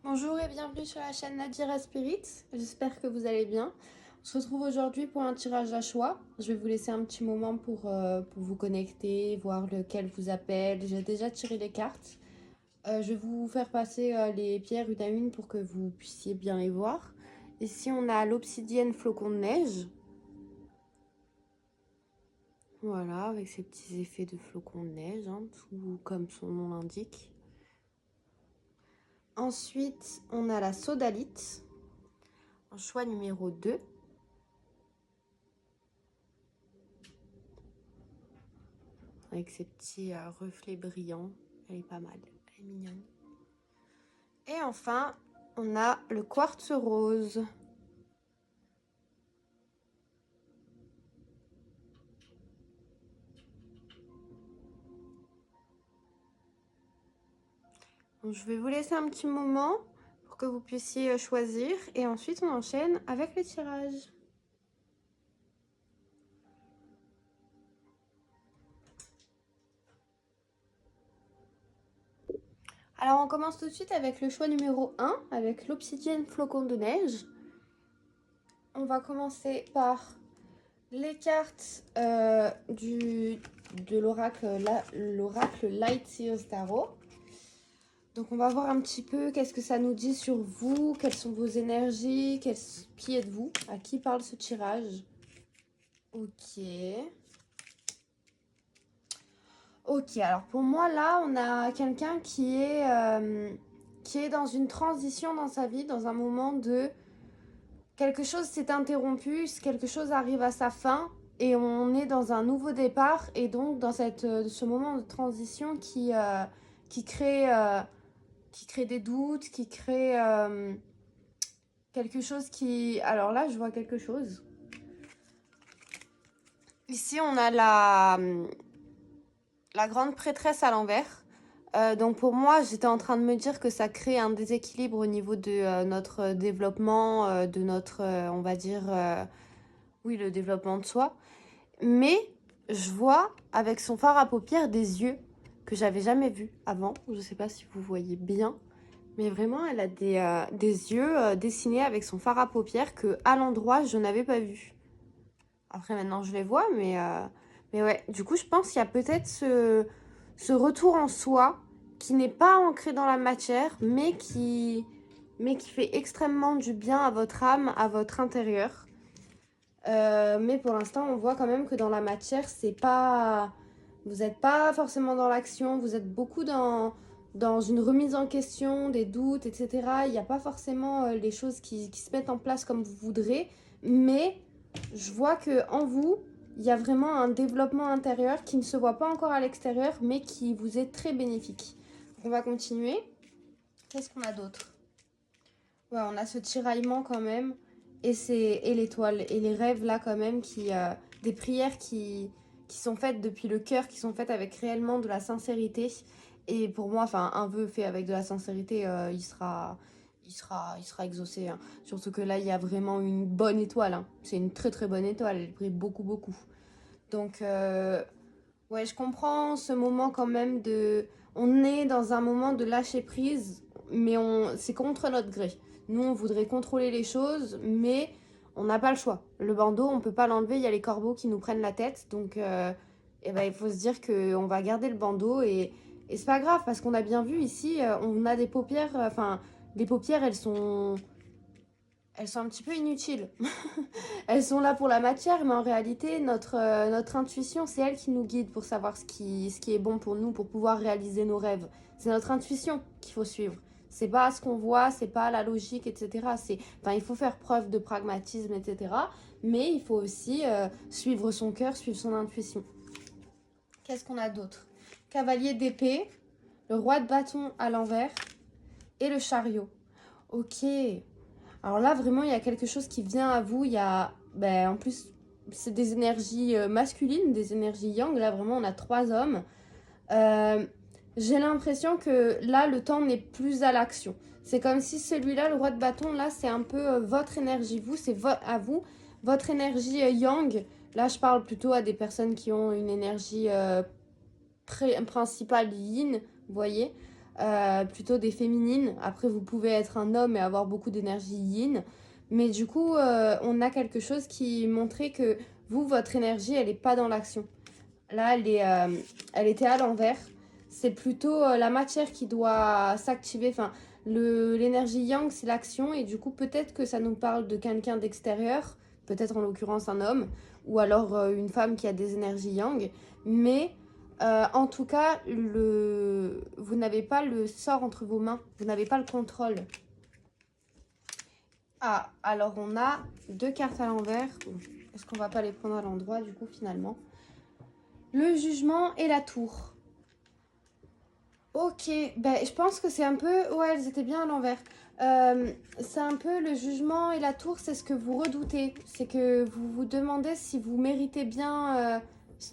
Bonjour et bienvenue sur la chaîne Nadira Spirit, j'espère que vous allez bien. On se retrouve aujourd'hui pour un tirage à choix. Je vais vous laisser un petit moment pour vous connecter, voir lequel vous appelle. J'ai déjà tiré les cartes. Je vais vous faire passer les pierres une à une pour que vous puissiez bien les voir. Ici on a l'obsidienne flocon de neige. Voilà, avec ces petits effets de flocon de neige, hein, tout comme son nom l'indique. Ensuite, on a la sodalite, en choix numéro 2. Avec ses petits reflets brillants. Elle est pas mal, elle est mignonne. Et enfin, on a le quartz rose. Donc, je vais vous laisser un petit moment pour que vous puissiez choisir. Et ensuite, on enchaîne avec le tirage. Alors, on commence tout de suite avec le choix numéro 1, avec l'obsidienne flocon de neige. On va commencer par les cartes de l'oracle Light Seers Tarot. Donc on va voir un petit peu qu'est-ce que ça nous dit sur vous, quelles sont vos énergies, qui êtes-vous, à qui parle ce tirage. Ok. Ok, alors pour moi là, on a quelqu'un qui est dans une transition dans sa vie, dans un moment de quelque chose s'est interrompu, quelque chose arrive à sa fin et on est dans un nouveau départ et donc dans ce moment de transition qui crée des doutes, qui crée quelque chose qui... Alors là, je vois quelque chose. Ici, on a la grande prêtresse à l'envers. Donc pour moi, j'étais en train de me dire que ça crée un déséquilibre au niveau de notre développement, de notre, on va dire, oui, le développement de soi. Mais je vois avec son fard à paupières des yeux que j'avais jamais vus avant. Je ne sais pas si vous voyez bien. Mais vraiment, elle a des yeux dessinés avec son fard à paupières que, à l'endroit, je n'avais pas vu. Après, maintenant, je les vois, mais ouais. Du coup, je pense qu'il y a peut-être ce retour en soi qui n'est pas ancré dans la matière, mais qui fait extrêmement du bien à votre âme, à votre intérieur. Mais pour l'instant, on voit quand même que dans la matière, c'est pas... Vous n'êtes pas forcément dans l'action, vous êtes beaucoup dans une remise en question, des doutes, etc. Il n'y a pas forcément les choses qui se mettent en place comme vous voudrez, mais je vois qu'en vous, il y a vraiment un développement intérieur qui ne se voit pas encore à l'extérieur, mais qui vous est très bénéfique. On va continuer. Qu'est-ce qu'on a d'autre? Ouais, on a ce tiraillement quand même, et l'étoile, et les rêves là quand même, des prières qui sont faites depuis le cœur, qui sont faites avec réellement de la sincérité. Et pour moi, enfin, un vœu fait avec de la sincérité, il sera exaucé, hein. Surtout que là, il y a vraiment une bonne étoile, hein. C'est une très très bonne étoile, elle brille beaucoup beaucoup. Donc, ouais, je comprends ce moment quand même de... On est dans un moment de lâcher prise, mais c'est contre notre gré. Nous, on voudrait contrôler les choses, mais on n'a pas le choix. Le bandeau, on peut pas l'enlever, il y a les corbeaux qui nous prennent la tête. Donc, eh ben, il faut se dire qu'on va garder le bandeau et c'est pas grave, parce qu'on a bien vu ici, on a des paupières... Enfin, les paupières, elles sont un petit peu inutiles. Elles sont là pour la matière, mais en réalité, notre intuition, c'est elle qui nous guide pour savoir ce qui est bon pour nous, pour pouvoir réaliser nos rêves. C'est notre intuition qu'il faut suivre. C'est pas ce qu'on voit, c'est pas la logique, etc. Enfin, il faut faire preuve de pragmatisme, etc. Mais il faut aussi suivre son cœur, suivre son intuition. Qu'est-ce qu'on a d'autre? Cavalier d'épée, le roi de bâton à l'envers et le chariot. Ok. Alors là, vraiment, il y a quelque chose qui vient à vous. Il y a, ben, en plus, c'est des énergies masculines, des énergies yang. Là, vraiment, on a 3 hommes. Euh, j'ai l'impression que là, le temps n'est plus à l'action. C'est comme si celui-là, le roi de bâton, là, c'est un peu votre énergie. Vous, c'est à vous. Votre énergie yang. Là, je parle plutôt à des personnes qui ont une énergie principale yin, vous voyez. plutôt des féminines. Après, vous pouvez être un homme et avoir beaucoup d'énergie yin. Mais du coup, on a quelque chose qui montrait que vous, votre énergie, elle n'est pas dans l'action. Là, elle était à l'envers. C'est plutôt la matière qui doit s'activer. Enfin, l'énergie yang, c'est l'action. Et du coup, peut-être que ça nous parle de quelqu'un d'extérieur. Peut-être en l'occurrence un homme. Ou alors une femme qui a des énergies yang. Mais en tout cas, vous n'avez pas le sort entre vos mains. Vous n'avez pas le contrôle. Ah, alors on a 2 cartes à l'envers. Est-ce qu'on va pas les prendre à l'endroit du coup finalement? Le jugement et la tour. Ok, ben, je pense que c'est un peu... Ouais, elles étaient bien à l'envers. C'est un peu le jugement et la tour, c'est ce que vous redoutez. C'est que vous vous demandez si vous méritez bien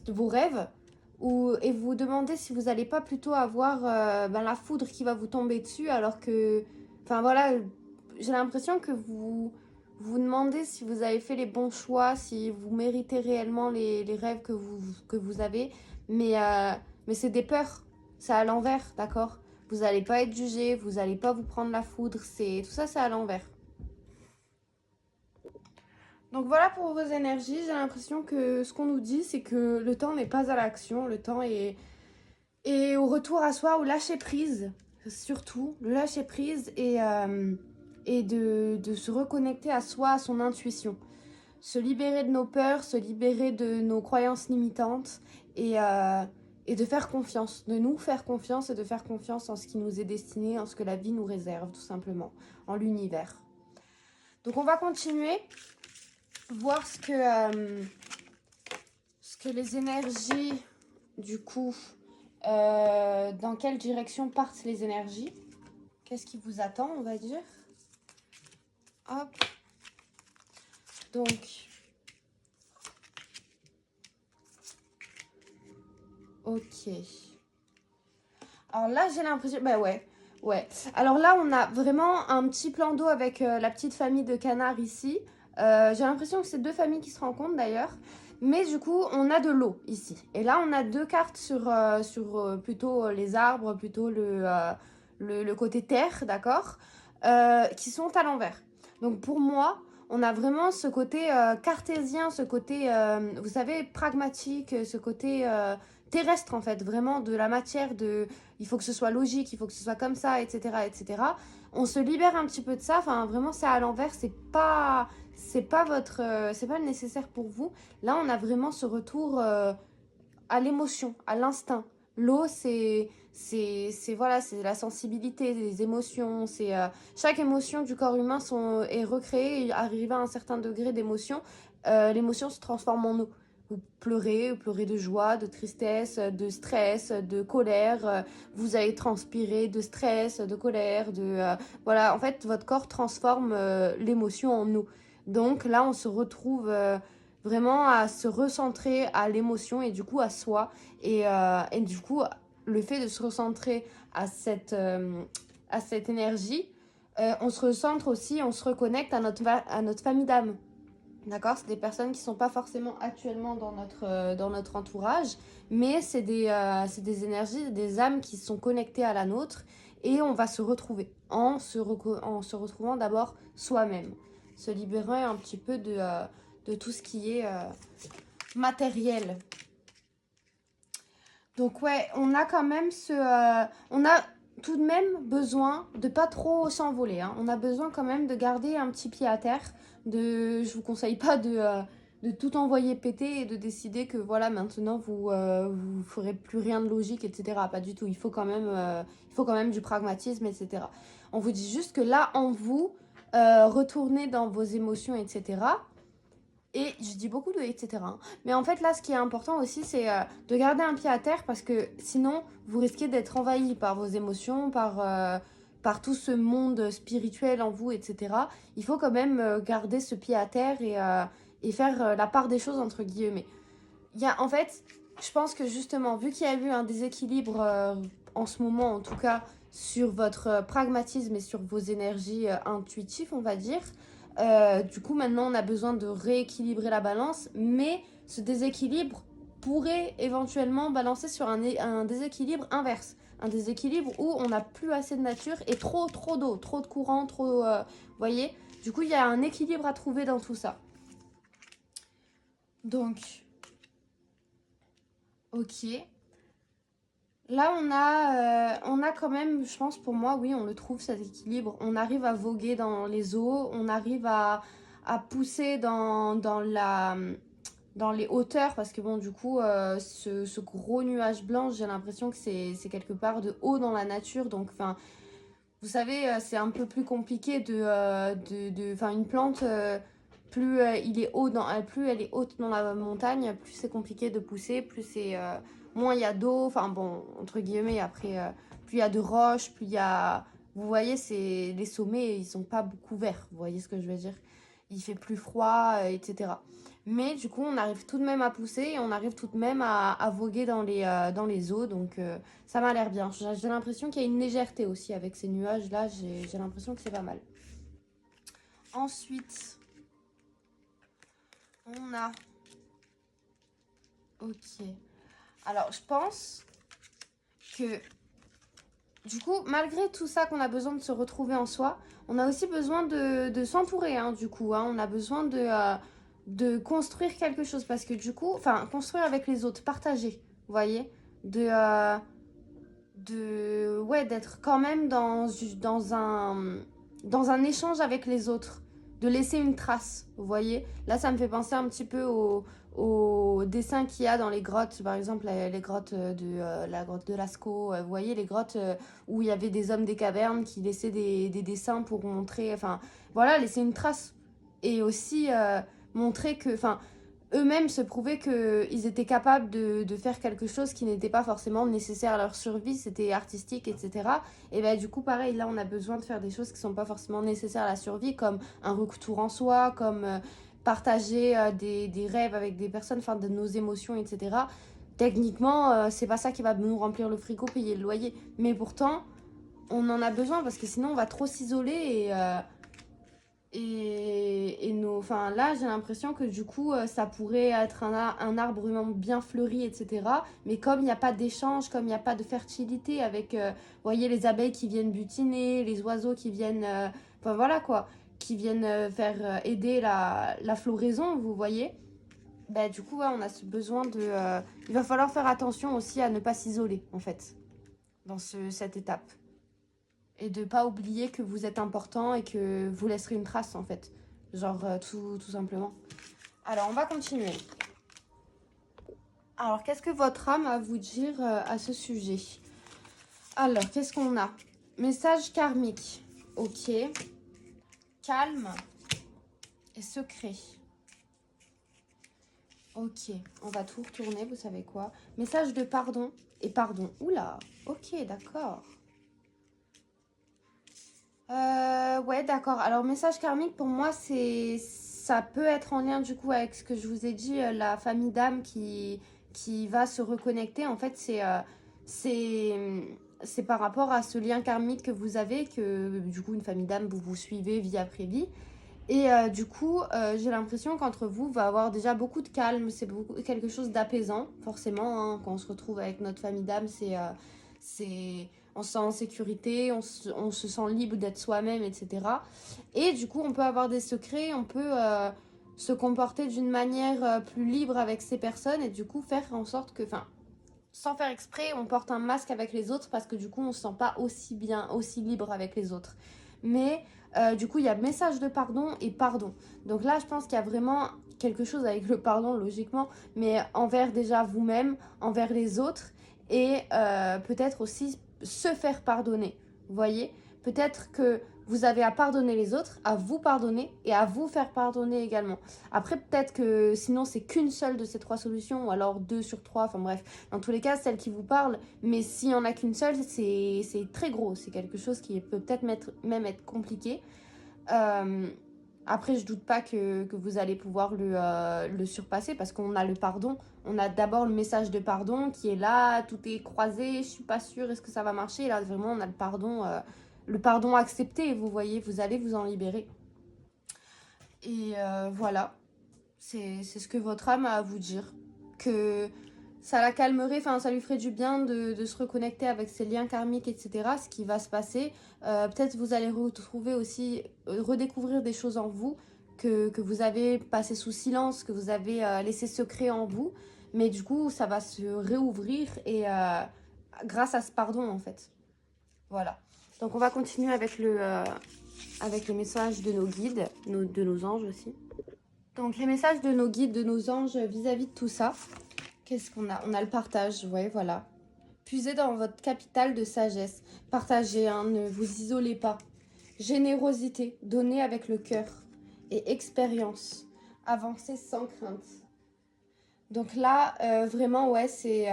vos rêves. Et vous vous demandez si vous n'allez pas plutôt avoir la foudre qui va vous tomber dessus alors que... Enfin voilà, j'ai l'impression que vous demandez si vous avez fait les bons choix, si vous méritez réellement les rêves que vous avez. Mais c'est des peurs. C'est à l'envers, d'accord? Vous n'allez pas être jugé, vous n'allez pas vous prendre la foudre, tout ça, c'est à l'envers. Donc voilà pour vos énergies, j'ai l'impression que ce qu'on nous dit, c'est que le temps n'est pas à l'action, le temps est au retour à soi, au lâcher prise, surtout, le lâcher prise et de se reconnecter à soi, à son intuition. Se libérer de nos peurs, se libérer de nos croyances limitantes et de faire confiance, de nous faire confiance et de faire confiance en ce qui nous est destiné, en ce que la vie nous réserve, tout simplement, en l'univers. Donc on va continuer, voir ce que les énergies, du coup, dans quelle direction partent les énergies. Qu'est-ce qui vous attend, on va dire. Hop. Donc... Ok. Alors là, j'ai l'impression... Bah ouais. Ouais. Alors là, on a vraiment un petit plan d'eau avec la petite famille de canards ici. J'ai l'impression que c'est 2 familles qui se rencontrent d'ailleurs. Mais du coup, on a de l'eau ici. Et là, on a 2 cartes sur plutôt les arbres, plutôt le côté terre, d'accord, qui sont à l'envers. Donc pour moi, on a vraiment ce côté cartésien, ce côté, vous savez, pragmatique, ce côté terrestre en fait, vraiment de la matière, il faut que ce soit logique, il faut que ce soit comme ça, etc., etc. On se libère un petit peu de ça, enfin vraiment c'est à l'envers, c'est pas le nécessaire pour vous. Là on a vraiment ce retour à l'émotion, à l'instinct. L'eau voilà, c'est la sensibilité, les émotions, chaque émotion du corps humain est recréée et arrive à un certain degré d'émotion, l'émotion se transforme en eau. Vous pleurez de joie, de tristesse, de stress, de colère. Vous allez transpirer de stress, de colère, voilà. En fait, votre corps transforme l'émotion en eau. Donc là, on se retrouve vraiment à se recentrer à l'émotion et du coup à soi. Et du coup, le fait de se recentrer à cette énergie, on se recentre aussi, on se reconnecte à notre famille d'âme. D'accord, c'est des personnes qui ne sont pas forcément actuellement dans notre entourage, mais c'est des énergies, des âmes qui sont connectées à la nôtre et on va se retrouver en se retrouvant d'abord soi-même, se libérer un petit peu de tout ce qui est matériel. Donc ouais, on a quand même on a tout de même besoin de pas trop s'envoler, hein. On a besoin quand même de garder un petit pied à terre. Je vous conseille pas de tout envoyer péter et de décider que voilà, maintenant vous ferez plus rien de logique, etc. Pas du tout. Il faut quand même du pragmatisme, etc. On vous dit juste que là, en vous, retournez dans vos émotions, etc. Et je dis beaucoup de etc. Hein. Mais en fait, là, ce qui est important aussi, c'est de garder un pied à terre parce que sinon, vous risquez d'être envahi par vos émotions, par tout ce monde spirituel en vous, etc. Il faut quand même garder ce pied à terre et faire la part des choses, entre guillemets. En fait, je pense que justement, vu qu'il y a eu un déséquilibre en ce moment, en tout cas, sur votre pragmatisme et sur vos énergies intuitives, on va dire, du coup, maintenant, on a besoin de rééquilibrer la balance, mais ce déséquilibre pourrait éventuellement balancer sur un déséquilibre inverse. un déséquilibre où on n'a plus assez de nature et trop d'eau, trop de courant, trop... vous voyez? Du coup, il y a un équilibre à trouver dans tout ça. Donc, ok. Là, on a quand même, je pense pour moi, oui, on le trouve cet équilibre. On arrive à voguer dans les eaux, on arrive à pousser dans les hauteurs parce que bon, du coup, ce gros nuage blanc, j'ai l'impression que c'est quelque part de haut dans la nature. Donc, enfin, vous savez, c'est un peu plus compliqué enfin, une plante, plus plus elle est haute dans la montagne, plus c'est compliqué de pousser, plus c'est moins il y a d'eau, enfin bon, entre guillemets, après, plus il y a de roches, plus il y a, vous voyez, c'est les sommets, ils sont pas beaucoup verts, vous voyez ce que je veux dire? Il fait plus froid, etc. Mais du coup, on arrive tout de même à pousser et on arrive tout de même à voguer dans les eaux, donc ça m'a l'air bien. J'ai l'impression qu'il y a une légèreté aussi avec ces nuages-là. J'ai l'impression que c'est pas mal. Ensuite, on a... Ok. Alors, je pense que... Du coup, malgré tout ça qu'on a besoin de se retrouver en soi, on a aussi besoin de s'entourer, hein, du coup. Hein. On a besoin de construire quelque chose parce que du coup... Enfin, construire avec les autres, partager, vous voyez? Ouais, d'être quand même dans un échange avec les autres, de laisser une trace, vous voyez. Là, ça me fait penser un petit peu au dessin qu'il y a dans les grottes, par exemple les grottes la grotte de Lascaux, vous voyez, les grottes où il y avait des hommes des cavernes qui laissaient des dessins pour montrer, enfin, voilà, laisser une trace. Et aussi montrer que, enfin, eux-mêmes se prouvaient qu'ils étaient capables de faire quelque chose qui n'était pas forcément nécessaire à leur survie, c'était artistique, etc. Et ben du coup, pareil, là, on a besoin de faire des choses qui ne sont pas forcément nécessaires à la survie, comme un retour en soi, comme partager des rêves avec des personnes, enfin, de nos émotions, etc. Techniquement, c'est pas ça qui va nous remplir le frigo, payer le loyer. Mais pourtant, on en a besoin parce que sinon, on va trop s'isoler et enfin, là, j'ai l'impression que du coup, ça pourrait être un arbre vraiment bien fleuri, etc. Mais comme il n'y a pas d'échange, comme il n'y a pas de fertilité avec, vous voyez, les abeilles qui viennent butiner, les oiseaux qui viennent, enfin voilà quoi, qui viennent faire aider la floraison, vous voyez. Bah, du coup, ouais, on a ce besoin il va falloir faire attention aussi à ne pas s'isoler, en fait, dans cette étape et de pas oublier que vous êtes important et que vous laisserez une trace en fait. Genre tout simplement. Alors on va continuer. Alors qu'est-ce que votre âme a à vous dire à ce sujet? Alors qu'est-ce qu'on a? Message karmique. Ok. Calme et secret. Ok, on va tout retourner, vous savez quoi? Message de pardon et pardon. Oula, ok, d'accord. Ouais, d'accord. Alors, message karmique, pour moi, ça peut être en lien, du coup, avec ce que je vous ai dit, la famille d'âme qui va se reconnecter. En fait, c'est, c'est par rapport à ce lien karmique que vous avez, que, du coup, une famille d'âme, vous vous suivez vie après vie. Et du coup, j'ai l'impression qu'entre vous va avoir déjà beaucoup de calme. C'est quelque chose d'apaisant, forcément. Hein, quand on se retrouve avec notre famille d'âme, on se sent en sécurité, on se sent libre d'être soi-même, etc. Et du coup, on peut avoir des secrets, on peut se comporter d'une manière plus libre avec ces personnes et du coup faire en sorte que, enfin, sans faire exprès, on porte un masque avec les autres parce que du coup, on se sent pas aussi bien, aussi libre avec les autres. Mais du coup, il y a message de pardon et pardon. Donc là, je pense qu'il y a vraiment quelque chose avec le pardon, logiquement, mais envers déjà vous-même, envers les autres et peut-être aussi se faire pardonner. Vous voyez? Peut-être que vous avez à pardonner les autres, à vous pardonner et à vous faire pardonner également. Après, peut-être que sinon, c'est qu'une seule de ces trois solutions, ou alors deux sur trois, enfin bref. Dans tous les cas, celle qui vous parle, mais s'il n'y en a qu'une seule, c'est très gros. C'est quelque chose qui peut peut-être même être compliqué. Euh, Après, je doute pas que vous allez pouvoir le surpasser parce qu'on a le pardon. On a d'abord le message de pardon qui est là, tout est croisé, je suis pas sûre, est-ce que ça va marcher? Et là, vraiment, on a le pardon accepté, vous voyez, vous allez vous en libérer. Et voilà, c'est ce que votre âme a à vous dire. Que ça la calmerait, enfin ça lui ferait du bien de se reconnecter avec ses liens karmiques, etc. Ce qui va se passer. Peut-être vous allez retrouver aussi, redécouvrir des choses en vous que vous avez passé sous silence, que vous avez laissé secret en vous. Mais du coup, ça va se réouvrir et grâce à ce pardon en fait. Voilà. Donc on va continuer avec le message de nos guides, de nos anges aussi. Donc les messages de nos guides, de nos anges vis-à-vis de tout ça. Qu'est-ce qu'on a? On a le partage, ouais, voilà. Puisez dans votre capital de sagesse. Partagez, hein, ne vous isolez pas. Générosité, donnez avec le cœur. Et expérience, avancez sans crainte. Donc là, vraiment, ouais, c'est...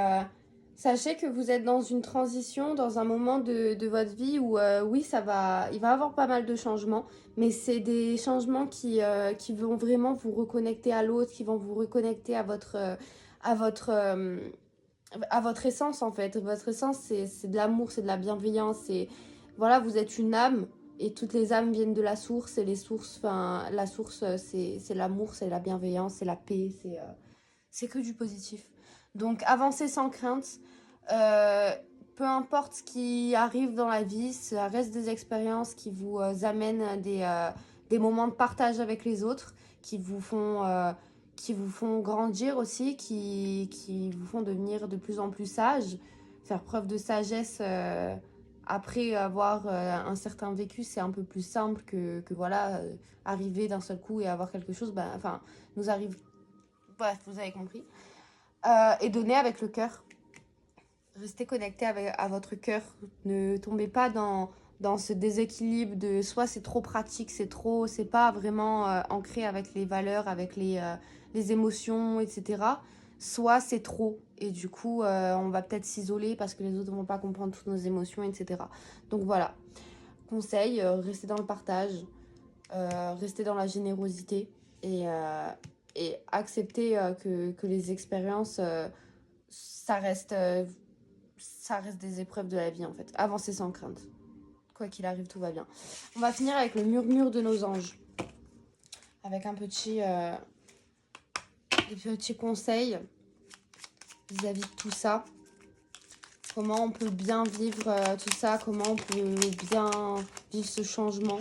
sachez que vous êtes dans une transition, dans un moment de votre vie où, oui, il va y avoir pas mal de changements, mais c'est des changements qui vont vraiment vous reconnecter à l'autre, qui vont vous reconnecter à votre, euh, à votre essence, en fait. Votre essence, c'est de l'amour, c'est de la bienveillance, voilà, vous êtes une âme, et toutes les âmes viennent de la source, et les sources, enfin, la source, c'est l'amour, c'est la bienveillance, c'est la paix, c'est que du positif. Donc avancez sans crainte. Euh, Peu importe ce qui arrive dans la vie, ça reste des expériences qui vous amènent à des moments de partage avec les autres, qui vous font grandir aussi, qui vous font devenir de plus en plus sage, faire preuve de sagesse. Après avoir un certain vécu, c'est un peu plus simple que voilà, arriver d'un seul coup et avoir quelque chose, ben, enfin, nous arrive. Bref, vous avez compris. Et donner avec le cœur. Restez connecté à votre cœur. Ne tombez pas dans ce déséquilibre de soit c'est trop pratique, c'est pas vraiment ancré avec les valeurs, avec les émotions, etc. Soit c'est trop. Et du coup, on va peut-être s'isoler parce que les autres ne vont pas comprendre toutes nos émotions, etc. Donc voilà. Conseil, restez dans le partage, restez dans la générosité et accepter que les expériences, ça reste, ça reste des épreuves de la vie en fait. Avancez sans crainte. Quoi qu'il arrive, tout va bien. On va finir avec le murmure de nos anges. Avec des petits conseils vis-à-vis de tout ça. Comment on peut bien vivre tout ça, comment on peut bien vivre ce changement.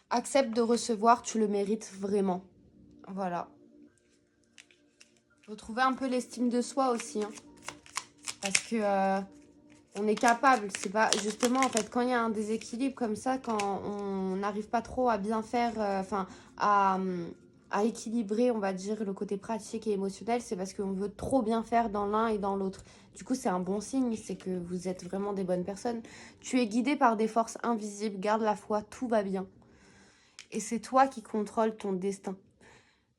Accepte de recevoir, tu le mérites vraiment. Voilà. Retrouver un peu l'estime de soi aussi. Hein. Parce que on est capable. C'est pas justement en fait quand il y a un déséquilibre comme ça, quand on n'arrive pas trop à bien faire, à équilibrer, on va dire, le côté pratique et émotionnel, c'est parce qu'on veut trop bien faire dans l'un et dans l'autre. Du coup, c'est un bon signe, c'est que vous êtes vraiment des bonnes personnes. Tu es guidé par des forces invisibles, garde la foi, tout va bien. Et c'est toi qui contrôles ton destin.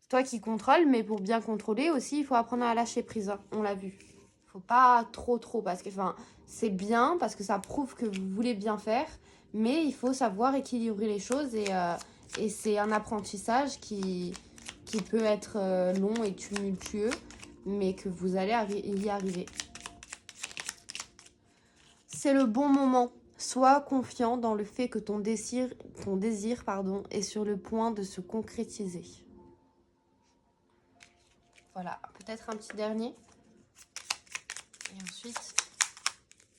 C'est toi qui contrôles, mais pour bien contrôler aussi, il faut apprendre à lâcher prise. Hein. On l'a vu. Faut pas trop, parce que c'est bien, parce que ça prouve que vous voulez bien faire, mais il faut savoir équilibrer les choses et c'est un apprentissage qui peut être long et tumultueux, mais que vous allez y arriver. C'est le bon moment. Sois confiant dans le fait que ton désir est sur le point de se concrétiser. Voilà, peut-être un petit dernier. Et ensuite,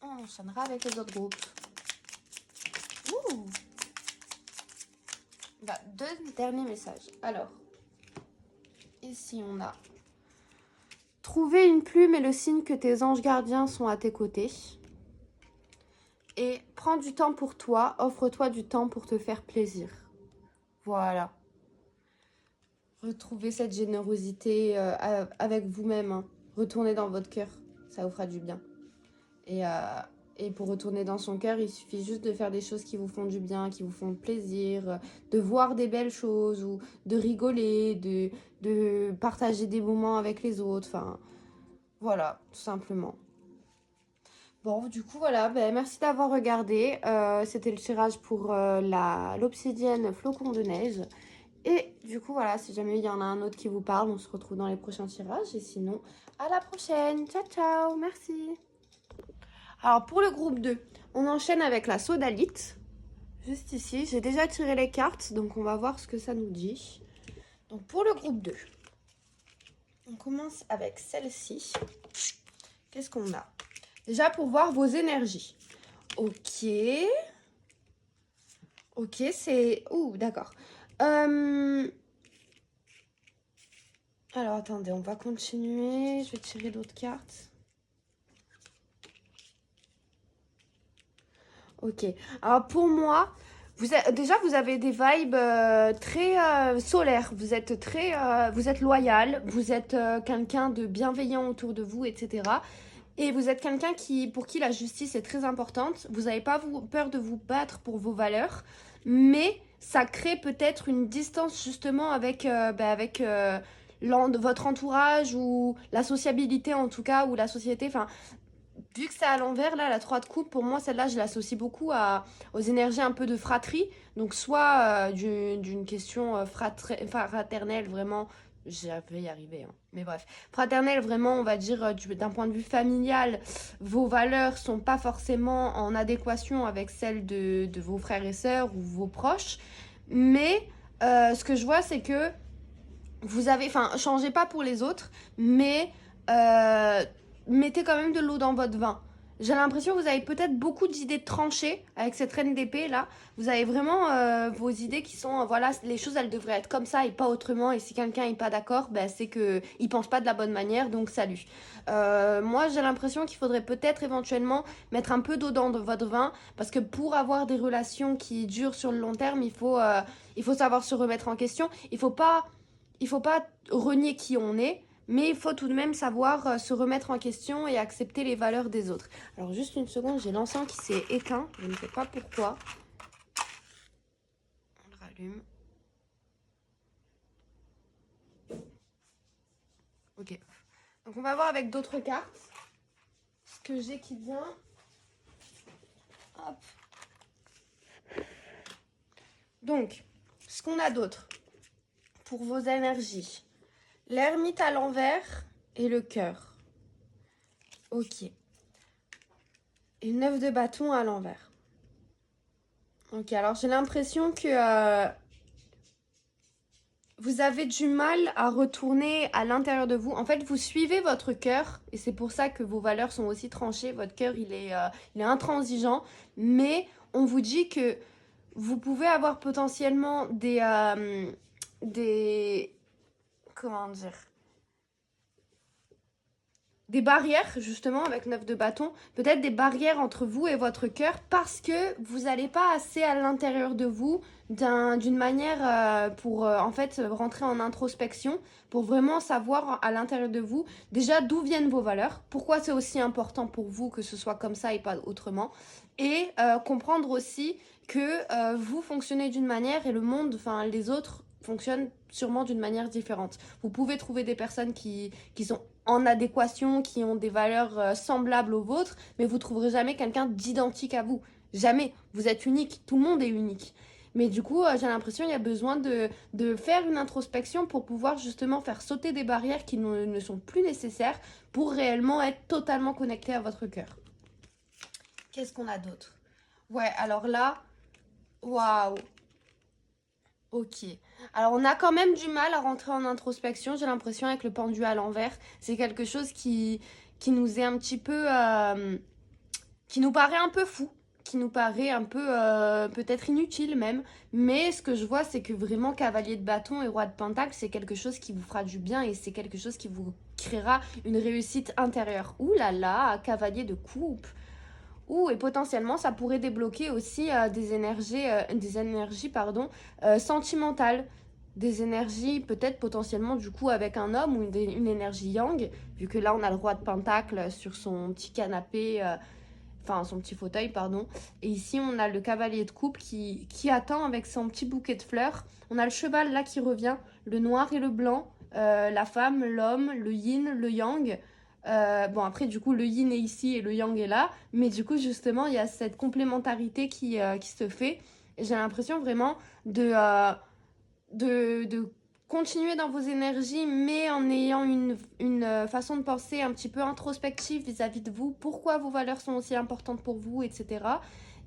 on enchaînera avec les autres groupes. Ouh. Bah, 2 derniers messages. Alors, ici on a trouver une plume et le signe que tes anges gardiens sont à tes côtés. Et prends du temps pour toi, offre-toi du temps pour te faire plaisir. Voilà. Retrouvez cette générosité avec vous-même. Hein. Retournez dans votre cœur, ça vous fera du bien. Et pour retourner dans son cœur, il suffit juste de faire des choses qui vous font du bien, qui vous font plaisir, de voir des belles choses ou de rigoler, de partager des moments avec les autres. Enfin, voilà, tout simplement. Bon, du coup, voilà, ben, merci d'avoir regardé. C'était le tirage pour l'obsidienne flocon de neige. Et du coup, voilà, si jamais il y en a un autre qui vous parle, on se retrouve dans les prochains tirages. Et sinon, à la prochaine. Ciao, ciao, merci. Alors, pour le groupe 2, on enchaîne avec la sodalite. Juste ici, j'ai déjà tiré les cartes, donc on va voir ce que ça nous dit. Donc, pour le groupe 2, On commence avec celle-ci. Qu'est-ce qu'on a? Déjà pour voir vos énergies. Ok. Ok, c'est... Ouh, d'accord. Alors, attendez, on va continuer. Je vais tirer d'autres cartes. Ok. Alors, pour moi, déjà, vous avez des vibes très solaires. Vous êtes vous êtes loyal. Vous êtes quelqu'un de bienveillant autour de vous, etc. Et vous êtes quelqu'un pour qui la justice est très importante. Vous n'avez pas peur de vous battre pour vos valeurs. Mais ça crée peut-être une distance justement avec votre entourage ou la sociabilité en tout cas, ou la société. Enfin, vu que c'est à l'envers, là, la 3 de coupe, pour moi, celle-là, je l'associe beaucoup aux énergies un peu de fratrie. Donc, soit d'une question fraternelle, vraiment, je vais y arriver, hein. Mais bref, fraternelle, vraiment, on va dire, d'un point de vue familial, vos valeurs sont pas forcément en adéquation avec celles de vos frères et sœurs ou vos proches. Mais ce que je vois, c'est que vous avez, enfin, changez pas pour les autres, mais euh, mettez quand même de l'eau dans votre vin. J'ai l'impression que vous avez peut-être beaucoup d'idées tranchées avec cette reine d'épée là. Vous avez vraiment vos idées qui sont, voilà, les choses elles devraient être comme ça et pas autrement. Et si quelqu'un est pas d'accord, ben, c'est que il pense pas de la bonne manière, donc salut. Moi j'ai l'impression qu'il faudrait peut-être éventuellement mettre un peu d'eau dans votre vin parce que pour avoir des relations qui durent sur le long terme, il faut savoir se remettre en question. Il faut pas renier qui on est, mais il faut tout de même savoir se remettre en question et accepter les valeurs des autres. Alors juste une seconde, j'ai l'encens qui s'est éteint, je ne sais pas pourquoi. On le rallume. Ok. Donc on va voir avec d'autres cartes ce que j'ai qui vient. Hop. Donc, ce qu'on a d'autre pour vos énergies. L'ermite à l'envers et le cœur. Ok. Et 9 de bâton à l'envers. Ok, alors j'ai l'impression que vous avez du mal à retourner à l'intérieur de vous. En fait, vous suivez votre cœur et c'est pour ça que vos valeurs sont aussi tranchées. Votre cœur, il est intransigeant, mais on vous dit que vous pouvez avoir potentiellement des, comment dire, des barrières, justement, avec 9 de bâton, peut-être des barrières entre vous et votre cœur parce que vous n'allez pas assez à l'intérieur de vous d'une manière pour, en fait, rentrer en introspection, pour vraiment savoir à l'intérieur de vous, déjà, d'où viennent vos valeurs, pourquoi c'est aussi important pour vous que ce soit comme ça et pas autrement, et comprendre aussi que vous fonctionnez d'une manière et le monde, enfin, les autres fonctionnent sûrement d'une manière différente. Vous pouvez trouver des personnes qui sont en adéquation, qui ont des valeurs semblables aux vôtres, mais vous trouverez jamais quelqu'un d'identique à vous. Jamais. Vous êtes unique. Tout le monde est unique. Mais du coup, j'ai l'impression qu'il y a besoin de faire une introspection pour pouvoir justement faire sauter des barrières qui ne sont plus nécessaires pour réellement être totalement connecté à votre cœur. Qu'est-ce qu'on a d'autre? Ouais, alors là, waouh. Ok. Alors, on a quand même du mal à rentrer en introspection, j'ai l'impression, avec le pendu à l'envers. C'est quelque chose qui nous est un petit peu... qui nous paraît un peu fou, qui nous paraît un peu peut-être inutile même. Mais ce que je vois, c'est que vraiment, cavalier de bâton et roi de pentacle, c'est quelque chose qui vous fera du bien et c'est quelque chose qui vous créera une réussite intérieure. Ouh là là, cavalier de coupe. Ouh, et potentiellement, ça pourrait débloquer aussi des énergies pardon, sentimentales. Des énergies peut-être potentiellement du coup avec un homme ou une énergie yang, vu que là on a le roi de pentacle sur son petit canapé, enfin son petit fauteuil, pardon. Et ici on a le cavalier de coupe qui attend avec son petit bouquet de fleurs. On a le cheval là qui revient, le noir et le blanc, la femme, l'homme, le yin, le yang. Bon, après, du coup, le yin est ici et le yang est là. Mais du coup, justement, il y a cette complémentarité qui se fait. Et j'ai l'impression vraiment de continuer dans vos énergies, mais en ayant une façon de penser un petit peu introspective vis-à-vis de vous. Pourquoi vos valeurs sont aussi importantes pour vous, etc.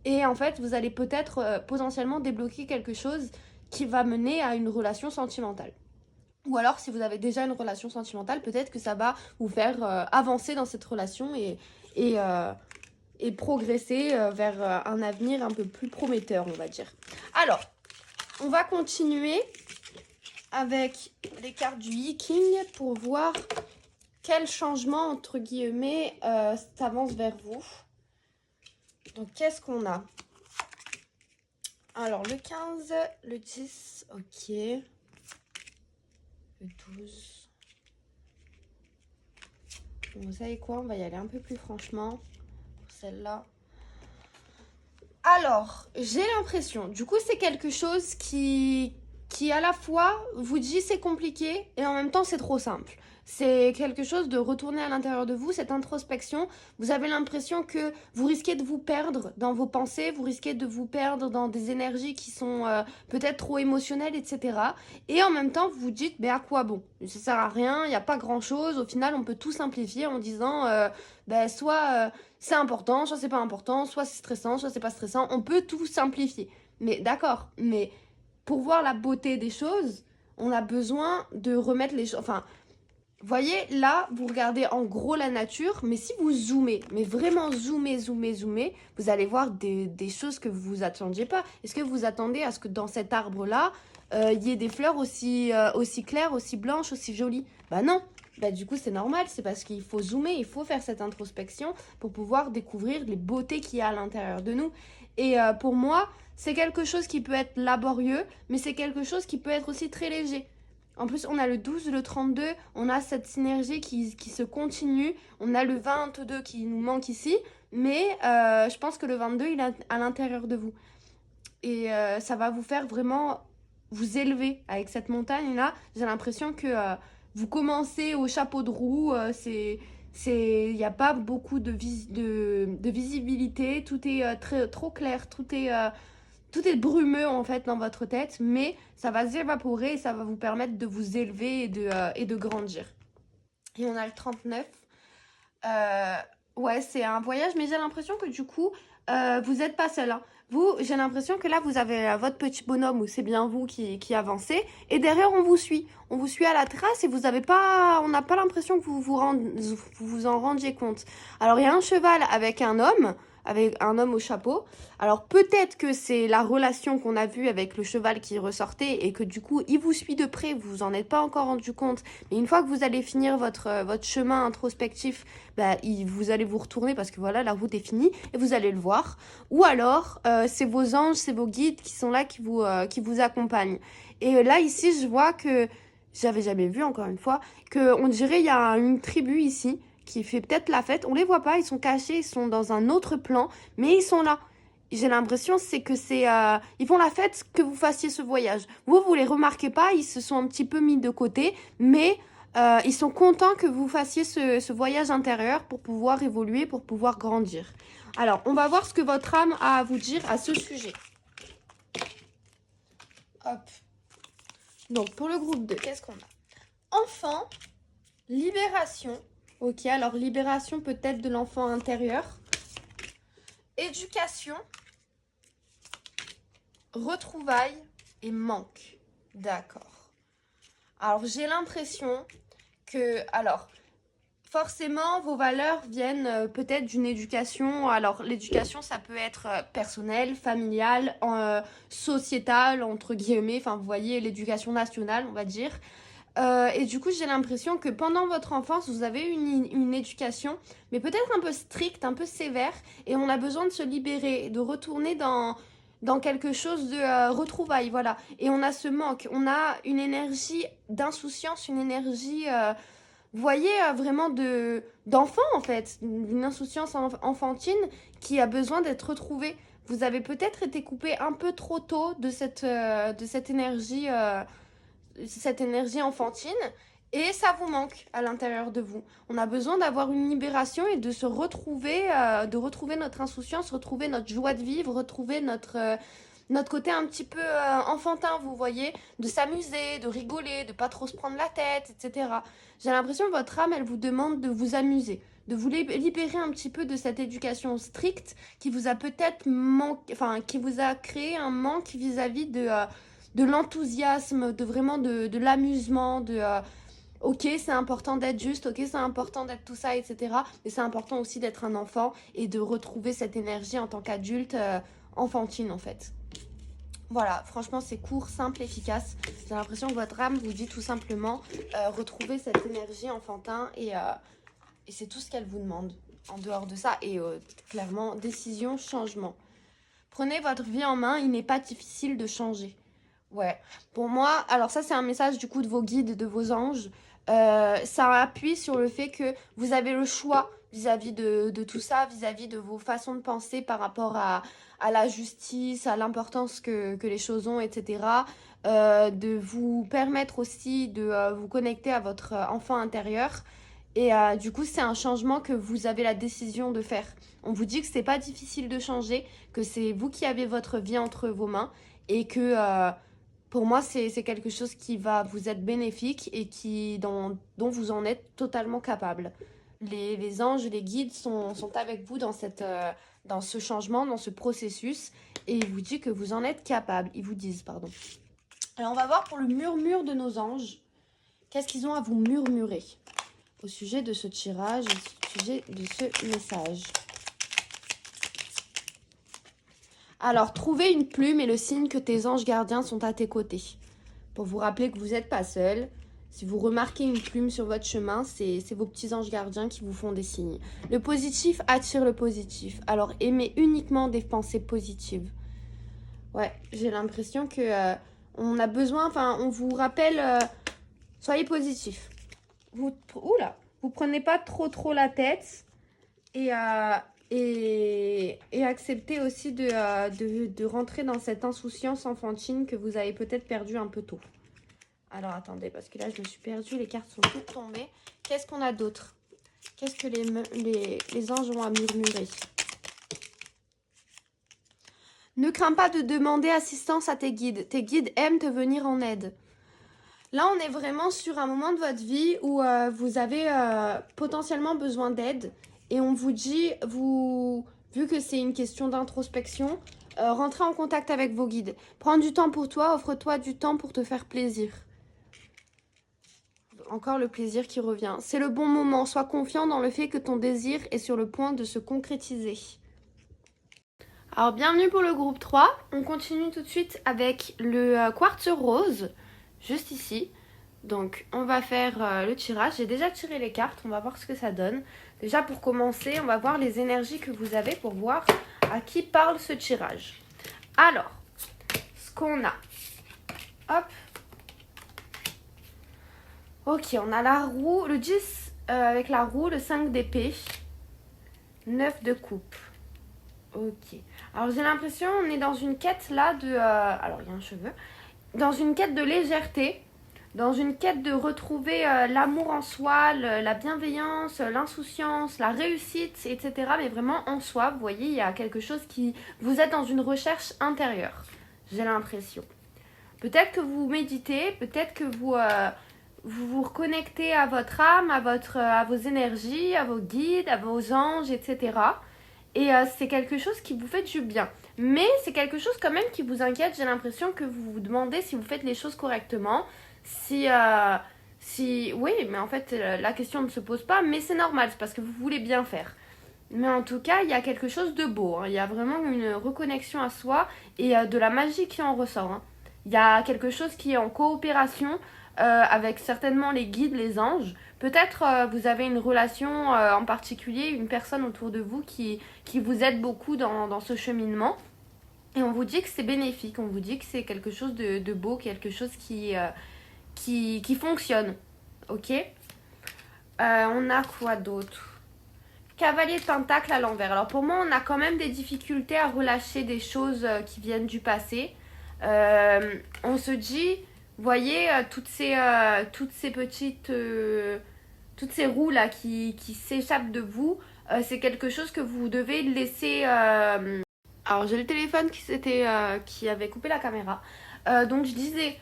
Et en fait, vous allez peut-être potentiellement débloquer quelque chose qui va mener à une relation sentimentale. Ou alors, si vous avez déjà une relation sentimentale, peut-être que ça va vous faire avancer dans cette relation et, euh, et progresser vers un avenir un peu plus prometteur, on va dire. Alors, on va continuer avec les cartes du Yi-King pour voir quel changement, entre guillemets, s'avance vers vous. Donc, qu'est-ce qu'on a? Alors, le 15, le 10, ok. Le 12. Bon, vous savez quoi? On va y aller un peu plus franchement pour celle-là. Alors, j'ai l'impression, du coup, c'est quelque chose qui à la fois vous dit c'est compliqué et en même temps c'est trop simple. C'est quelque chose de retourner à l'intérieur de vous, cette introspection. Vous avez l'impression que vous risquez de vous perdre dans vos pensées, vous risquez de vous perdre dans des énergies qui sont peut-être trop émotionnelles, etc. Et en même temps, vous vous dites, mais à quoi bon? Ça sert à rien, il n'y a pas grand-chose. Au final, on peut tout simplifier en disant, soit c'est important, soit c'est pas important, soit c'est stressant, soit c'est pas stressant. On peut tout simplifier. Mais d'accord, mais pour voir la beauté des choses, on a besoin de remettre les choses. Enfin, vous voyez, là, vous regardez en gros la nature, mais si vous zoomez, mais vraiment zoomez, vous allez voir des choses que vous attendiez pas. Est-ce que vous attendez à ce que dans cet arbre-là, il y ait des fleurs aussi claires, aussi blanches, aussi jolies? Bah non. Bah du coup, c'est normal, c'est parce qu'il faut zoomer, il faut faire cette introspection pour pouvoir découvrir les beautés qu'il y a à l'intérieur de nous. Et pour moi, c'est quelque chose qui peut être laborieux, mais c'est quelque chose qui peut être aussi très léger. En plus, on a le 12, le 32, on a cette synergie qui se continue. On a le 22 qui nous manque ici, mais je pense que le 22, il est à l'intérieur de vous. Et ça va vous faire vraiment vous élever avec cette montagne-là. J'ai l'impression que vous commencez au chapeau de roue. Il n'y a pas beaucoup de visibilité. Tout est trop clair. Tout est brumeux en fait dans votre tête, mais ça va s'évaporer et ça va vous permettre de vous élever et de grandir. Et on a le 39. Euh, ouais, c'est un voyage, mais j'ai l'impression que du coup, vous n'êtes pas seul, hein. Vous, j'ai l'impression que là, vous avez votre petit bonhomme où c'est bien vous qui avancez. Et derrière, on vous suit. On vous suit à la trace et vous avez pas, on n'a pas l'impression que vous en rendiez compte. Alors, il y a un cheval avec un homme au chapeau. Alors, peut-être que c'est la relation qu'on a vue avec le cheval qui ressortait et que du coup, il vous suit de près, vous vous en êtes pas encore rendu compte. Mais une fois que vous allez finir votre chemin introspectif, bah, vous allez vous retourner parce que voilà, la route est finie et vous allez le voir. Ou alors, c'est vos anges, c'est vos guides qui sont là, qui vous accompagnent. Et là, ici, je vois que, j'avais jamais vu encore une fois, que on dirait il y a une tribu ici qui fait peut-être la fête. On les voit pas, ils sont cachés, ils sont dans un autre plan, mais ils sont là. J'ai l'impression c'est que ils font la fête que vous fassiez ce voyage. Vous les remarquez pas, ils se sont un petit peu mis de côté, mais ils sont contents que vous fassiez ce voyage intérieur pour pouvoir évoluer, pour pouvoir grandir. Alors, on va voir ce que votre âme a à vous dire à ce sujet. Hop. Donc, pour le groupe 2, qu'est-ce qu'on a? Enfant, libération. Ok, alors libération peut-être de l'enfant intérieur. Éducation, retrouvailles et manque. D'accord. Alors, j'ai l'impression que... Alors, forcément, vos valeurs viennent peut-être d'une éducation. Alors, l'éducation, ça peut être personnelle, familiale, sociétale, entre guillemets. Enfin, vous voyez, l'éducation nationale, on va dire. Et du coup, j'ai l'impression que pendant votre enfance, vous avez une éducation, mais peut-être un peu stricte, un peu sévère, et on a besoin de se libérer, de retourner dans quelque chose de retrouvailles, voilà. Et on a ce manque, on a une énergie d'insouciance, une énergie, vous voyez, vraiment d'enfant en fait, une insouciance enfantine qui a besoin d'être retrouvée. Vous avez peut-être été coupé un peu trop tôt de cette énergie. Cette énergie enfantine et ça vous manque à l'intérieur de vous. On a besoin d'avoir une libération et de se retrouver, de retrouver notre insouciance, retrouver notre joie de vivre, retrouver notre côté un petit peu enfantin, vous voyez, de s'amuser, de rigoler, de pas trop se prendre la tête, etc. J'ai l'impression que votre âme, elle vous demande de vous amuser, de vous libérer un petit peu de cette éducation stricte qui vous a peut-être manqué, enfin, qui vous a créé un manque vis-à-vis de l'enthousiasme, de vraiment de l'amusement, ok, c'est important d'être juste, ok, c'est important d'être tout ça, etc. Mais c'est important aussi d'être un enfant et de retrouver cette énergie en tant qu'adulte enfantine en fait. Voilà, franchement c'est court, simple, efficace. J'ai l'impression que votre âme vous dit tout simplement retrouver cette énergie enfantin et c'est tout ce qu'elle vous demande. En dehors de ça, et clairement, décision, changement. Prenez votre vie en main, il n'est pas difficile de changer. Ouais, pour moi, alors ça c'est un message du coup de vos guides, de vos anges. Ça appuie sur le fait que vous avez le choix vis-à-vis de tout ça, vis-à-vis de vos façons de penser par rapport à la justice, à l'importance que les choses ont, etc. De vous permettre aussi de vous connecter à votre enfant intérieur. Et du coup, c'est un changement que vous avez la décision de faire. On vous dit que c'est pas difficile de changer, que c'est vous qui avez votre vie entre vos mains et que pour moi, c'est quelque chose qui va vous être bénéfique et dont vous en êtes totalement capable. Les anges, les guides sont avec vous dans ce changement, dans ce processus et ils vous disent que vous en êtes capable. Ils vous disent, pardon. Alors, on va voir pour le murmure de nos anges. Qu'est-ce qu'ils ont à vous murmurer au sujet de ce tirage, au sujet de ce message. Alors, trouvez une plume et le signe que tes anges gardiens sont à tes côtés. Pour vous rappeler que vous n'êtes pas seul. Si vous remarquez une plume sur votre chemin, c'est vos petits anges gardiens qui vous font des signes. Le positif attire le positif. Alors, aimez uniquement des pensées positives. Ouais, j'ai l'impression que on a besoin, enfin, on vous rappelle, soyez positif. Vous prenez pas trop la tête et acceptez aussi de rentrer dans cette insouciance enfantine que vous avez peut-être perdue un peu tôt. Alors attendez, parce que là je me suis perdue, les cartes sont toutes tombées. Qu'est-ce qu'on a d'autre? Qu'est-ce que les anges ont à murmurer? Ne crains pas de demander assistance à tes guides. Tes guides aiment te venir en aide. Là, on est vraiment sur un moment de votre vie où vous avez potentiellement besoin d'aide. Et on vous dit, vu que c'est une question d'introspection, rentrez en contact avec vos guides. Prends du temps pour toi, offre-toi du temps pour te faire plaisir. Encore le plaisir qui revient. C'est le bon moment. Sois confiant dans le fait que ton désir est sur le point de se concrétiser. Alors, bienvenue pour le groupe 3. On continue tout de suite avec le quartz rose, juste ici. Donc, on va faire le tirage. J'ai déjà tiré les cartes. On va voir ce que ça donne. Déjà, pour commencer, on va voir les énergies que vous avez pour voir à qui parle ce tirage. Alors, ce qu'on a. Hop. Ok, on a la roue, le 10 avec la roue, le 5 d'épée, 9 de coupe. Ok. Alors, j'ai l'impression on est dans une quête là de... alors, il y a un cheveu. Dans une quête de légèreté. Dans une quête de retrouver l'amour en soi, la bienveillance, l'insouciance, la réussite, etc. Mais vraiment en soi, vous voyez, il y a quelque chose qui... Vous êtes dans une recherche intérieure, j'ai l'impression. Peut-être que vous méditez, peut-être que vous reconnectez à votre âme, à vos énergies, à vos guides, à vos anges, etc. Et c'est quelque chose qui vous fait du bien. Mais c'est quelque chose quand même qui vous inquiète. J'ai l'impression que vous vous demandez si vous faites les choses correctement. Oui, mais en fait, la question ne se pose pas. Mais c'est normal, c'est parce que vous voulez bien faire. Mais en tout cas, il y a quelque chose de beau. Hein. Il y a vraiment une reconnexion à soi et de la magie qui en ressort. Hein. Il y a quelque chose qui est en coopération avec certainement les guides, les anges. Peut-être vous avez une relation en particulier, une personne autour de vous qui vous aide beaucoup dans ce cheminement. Et on vous dit que c'est bénéfique, on vous dit que c'est quelque chose de beau, quelque chose qui fonctionne. Ok. On a quoi d'autre? Cavalier de Pentacle à l'envers. Alors pour moi, on a quand même des difficultés à relâcher des choses qui viennent du passé. On se dit, voyez, toutes ces petites... toutes ces roues là qui s'échappent de vous, c'est quelque chose que vous devez laisser... Alors j'ai le téléphone qui avait coupé la caméra. Donc je disais,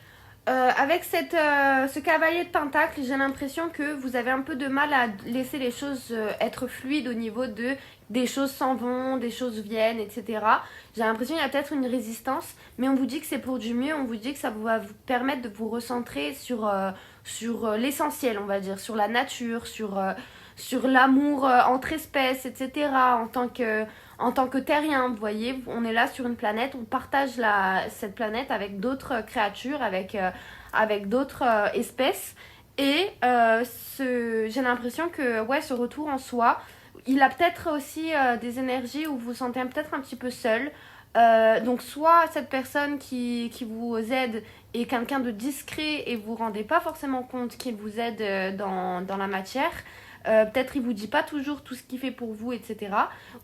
Avec ce cavalier de pentacle, j'ai l'impression que vous avez un peu de mal à laisser les choses être fluides au niveau de des choses s'en vont, des choses viennent, etc. J'ai l'impression qu'il y a peut-être une résistance, mais on vous dit que c'est pour du mieux, on vous dit que ça va vous permettre de vous recentrer sur l'essentiel, on va dire, sur la nature, sur l'amour entre espèces, etc. En tant que terrien, vous voyez, on est là sur une planète, on partage cette planète avec d'autres créatures, avec d'autres espèces. Et j'ai l'impression que ouais, ce retour en soi, il a peut-être aussi des énergies où vous vous sentez peut-être un petit peu seul. Donc soit cette personne qui vous aide est quelqu'un de discret et vous ne rendez pas forcément compte qu'il vous aide dans la matière. Peut-être il vous dit pas toujours tout ce qu'il fait pour vous, etc.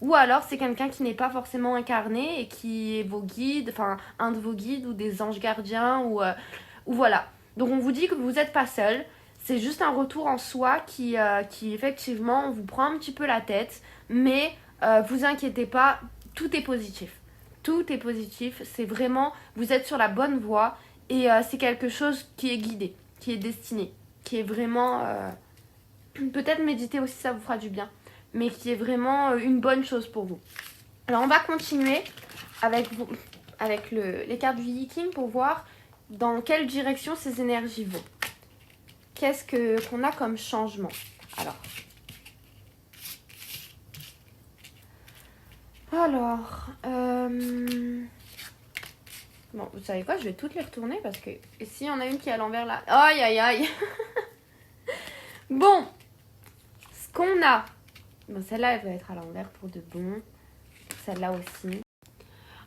Ou alors c'est quelqu'un qui n'est pas forcément incarné et qui est vos guides, enfin un de vos guides ou des anges gardiens ou voilà. Donc on vous dit que vous n'êtes pas seul. C'est juste un retour en soi qui effectivement vous prend un petit peu la tête, mais vous inquiétez pas, tout est positif. Tout est positif, c'est vraiment, vous êtes sur la bonne voie et c'est quelque chose qui est guidé, qui est destiné, qui est vraiment peut-être méditer aussi, ça vous fera du bien, mais qui est vraiment une bonne chose pour vous. Alors on va continuer avec les cartes du Yi-King pour voir dans quelle direction ces énergies vont. Qu'on a comme changement? Alors, bon, vous savez quoi, je vais toutes les retourner parce que s'il y en a une qui est à l'envers là, aïe aïe aïe. Bon, ce qu'on a, bon, celle-là elle va être à l'envers pour de bon, celle-là aussi.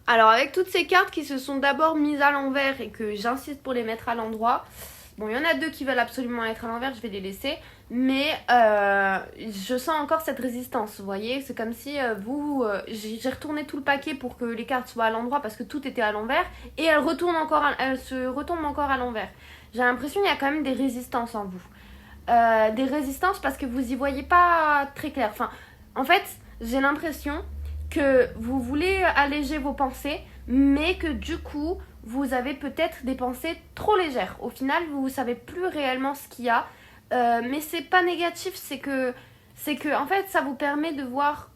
Alors avec toutes ces cartes qui se sont d'abord mises à l'envers et que j'insiste pour les mettre à l'endroit, bon il y en a deux qui veulent absolument être à l'envers, je vais les laisser, mais je sens encore cette résistance, vous voyez, c'est comme si j'ai retourné tout le paquet pour que les cartes soient à l'endroit parce que tout était à l'envers et elles se retombent encore à l'envers. J'ai l'impression qu'il y a quand même des résistances en vous. Des résistances parce que vous y voyez pas très clair. Enfin, en fait, j'ai l'impression que vous voulez alléger vos pensées, mais que du coup, vous avez peut-être des pensées trop légères. Au final, vous savez plus réellement ce qu'il y a. Mais c'est pas négatif, c'est que en fait, ça vous permet de voir